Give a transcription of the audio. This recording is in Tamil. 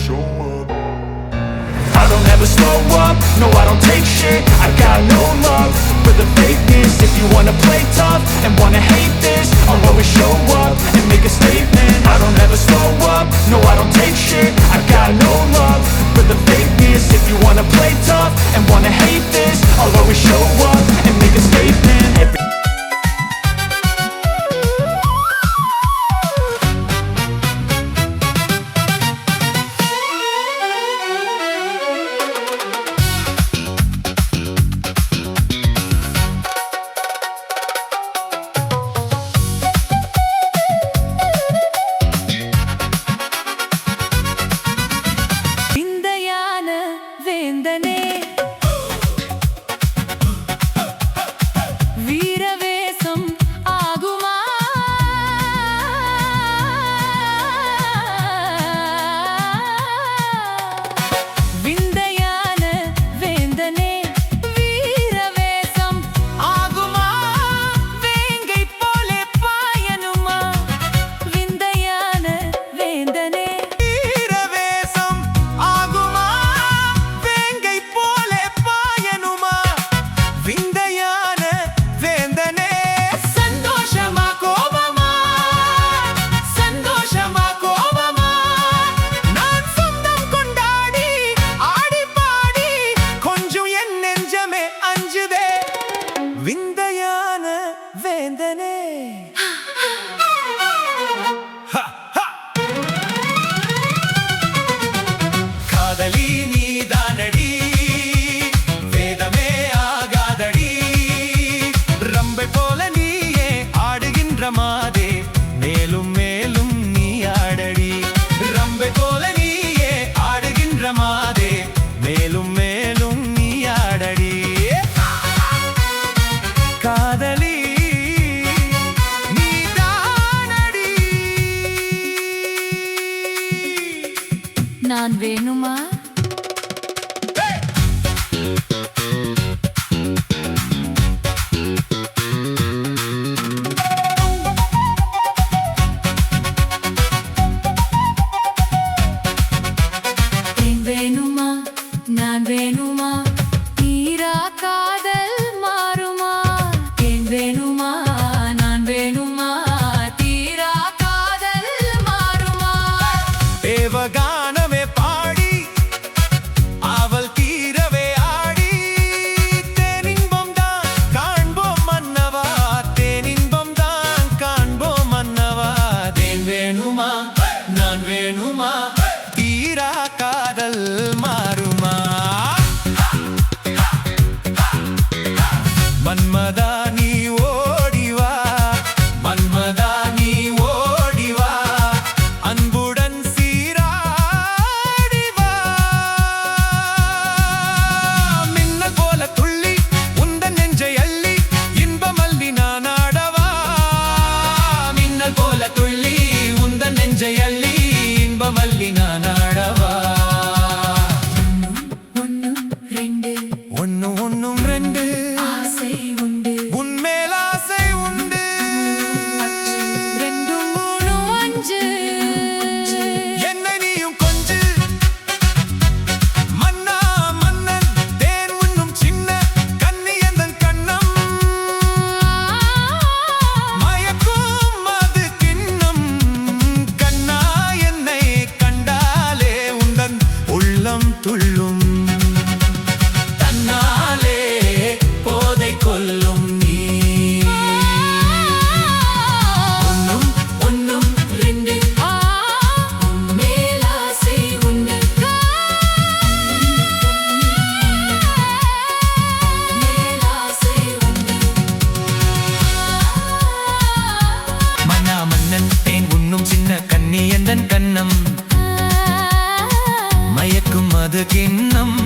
show up. I don't ever slow up, no I don't take shit. I got no love for the fakeness. If you wanna play tough and wanna hate this, I'll always show up and make a statement. I don't ever slow up, no I don't take shit. I got no love for the fakeness. If you wanna play tough and wanna hate this, I'll always show up and make a statement. வேந்தனே வீரவேசம் ஆகுமா விந்தையான வேந்தனே வீரவேசம் ஆகுமா வேங்கை போலே பாயனுமா விந்தையான வேந்தனே விந்தையான வேந்தனே காதலி நீதானடி வேதமே ஆகாதடி ரம்பை போல நீயே ஆடுகின்ற மாதே மேலும் மேலும் நீ ஆடடி ரம்பை போல நீயே ஆடுகின்ற மாதே மேலும் மேலும் நீ ஆடடி காதலி நீதானடி நான் வேணுமா வேணுமா நான் வேணுமா தீரா காதல் மாறுமா வேணுமா நான் வேணுமா தீரா காதல் மாறுமா தேவகானமே பாடி அவள் தீரவே ஆடி தேனின்பம் தான் காண்போம் மன்னவா தேனின்பம் தான் காண்போம் மன்னவா தேன் வேணுமா நான் வேணுமா தீரா காதல் மாறுமா மன்மதா நீ ஓடிவா மன்மதா நீ ஓடிவா அன்புடன் சீராடிவா மின்னல் போல துள்ளி உந்தன் நெஞ்சை அள்ளி இன்பமல்லி நான் ஆடவா மின்னல் போல துள்ளி உந்தன் நெஞ்சை அள்ளி இன்பமல்லி நான் ஆடவா ஒன்னும் ரெண்டு ஆசை உண்டு உன்மேல் ஆசை உண்டு 2 3 5 என்னை நீயும் கொஞ்சு மன்னா மன்னன் தேன் உண்ணும் சின்ன கன்னி எந்தன் கண்ணம் மயக்கும் அது கிண்ணம் கண்ணா என்னை கண்டாலே உந்தன் உள்ளம் துள்ளும் கண்ணம் மயக்கும் அது கிண்ணம்